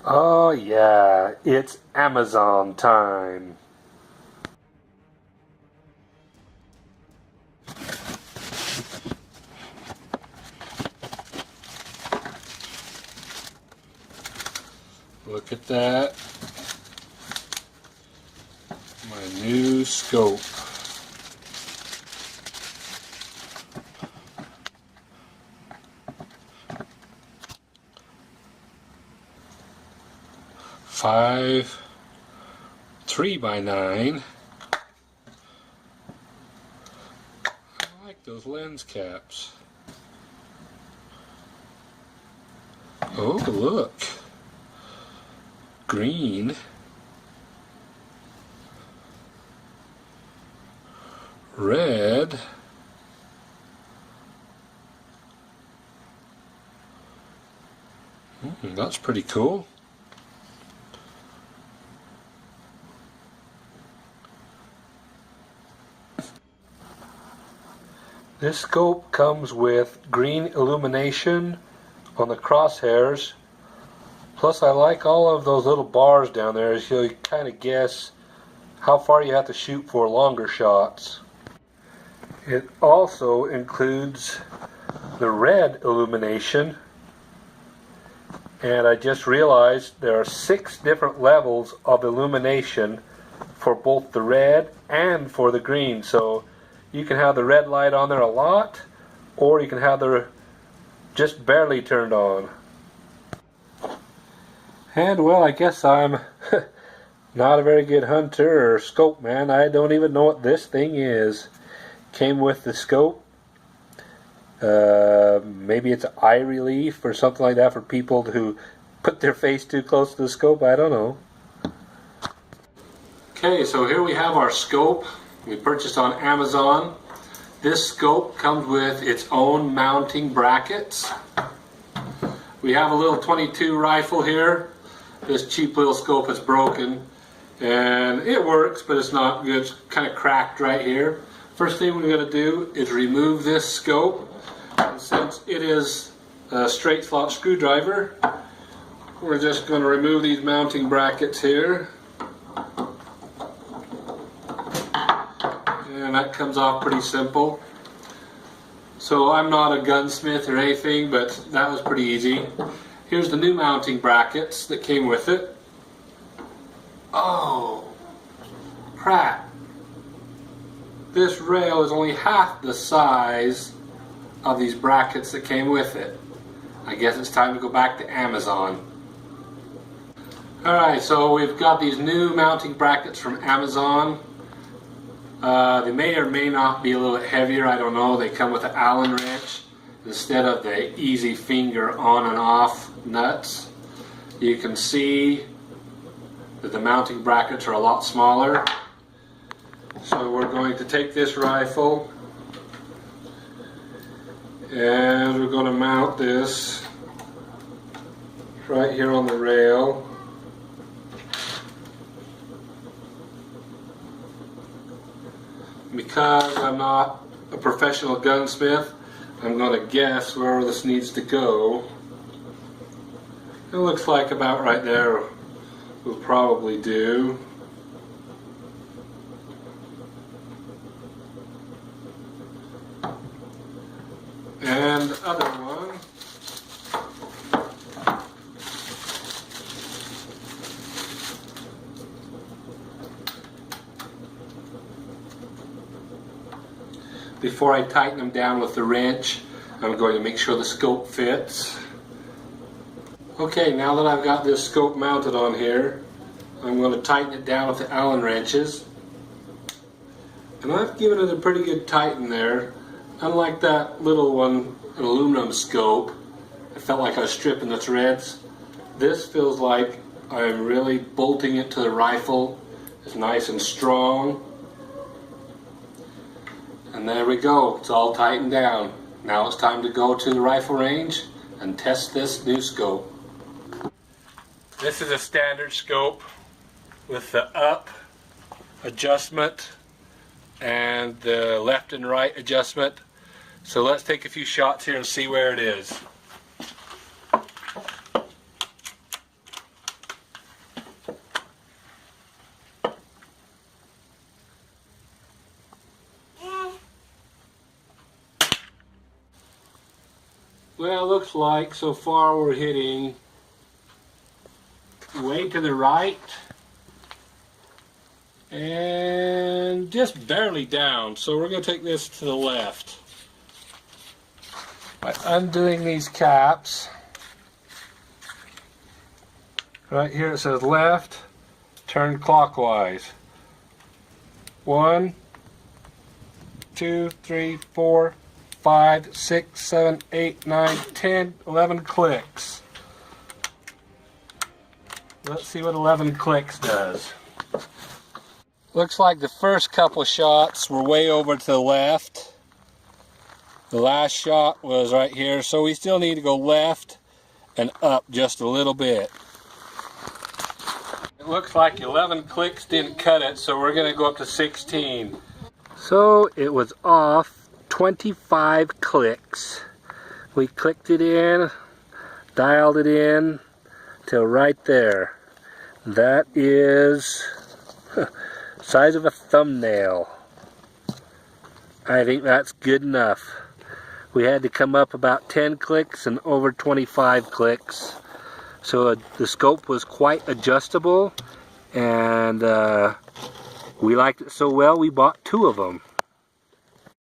Oh yeah, it's Amazon time. Look at that. My new scope. Five 3x9. I like those lens caps. Oh, look. Green. Red. That's pretty cool. This scope comes with green illumination on the crosshairs. Plus I like all of those little bars down there so you kind of guess how far you have to shoot for longer shots. It also includes the red illumination, and I just realized there are 6 different levels of illumination for both the red and for the green. So you can have the red light on there a lot, or you can have the just barely turned on. And well, I guess I'm not a very good hunter or scope man. I don't even know what this thing is. Came with the scope. Maybe it's eye relief or something like that for people who put their face too close to the scope. I don't know. Okay, so here we have our scope. We purchased on Amazon. This scope comes with its own mounting brackets. We have a little .22 rifle here. This cheap little scope is broken, and it works, but it's not good. It's kind of cracked right here. First thing we're going to do is remove this scope. And since it is a straight slot screwdriver, we're just going to remove these mounting brackets here. And that comes off pretty simple. So I'm not a gunsmith or anything, but that was pretty easy. Here's the new mounting brackets that came with it. Oh, crap. This rail is only half the size of these brackets that came with it. I guess it's time to go back to Amazon. Alright, so we've got these new mounting brackets from Amazon. They may or may not be a little bit heavier, I don't know. They come with an Allen wrench instead of the easy finger on and off nuts. You can see that the mounting brackets are a lot smaller. So we're going to take this rifle and we're going to mount this right here on the rail. Because I'm not a professional gunsmith, I'm going to guess where this needs to go. It looks like about right there will probably do. And the other one. Before I tighten them down with the wrench, I'm going to make sure the scope fits. Okay, now that I've got this scope mounted on here, I'm going to tighten it down with the Allen wrenches. And I've given it a pretty good tighten there. Unlike that little one, an aluminum scope, I felt like I was stripping the threads. This feels like I'm really bolting it to the rifle. It's nice and strong. And there we go, it's all tightened down. Now it's time to go to the rifle range and test this new scope. This is a standard scope with the up adjustment and the left and right adjustment. So let's take a few shots here and see where it is. Well, looks like so far we're hitting way to the right and just barely down. So we're going to take this to the left. By undoing these caps, right here it says left, turn clockwise. 1, 2, 3, 4, 5, 6, 7, 8, 9, 10, 11 clicks. Let's see what 11 clicks does. Looks like the first couple shots were way over to the left. The last shot was right here, so we still need to go left and up just a little bit. It looks like 11 clicks didn't cut it, so we're going to go up to 16. So it was off 25 clicks. We clicked it in, dialed it in till right there. That is size of a thumbnail. I think that's good enough. We had to come up about 10 clicks and over 25 clicks. So the scope was quite adjustable, and we liked it so well we bought 2 of them.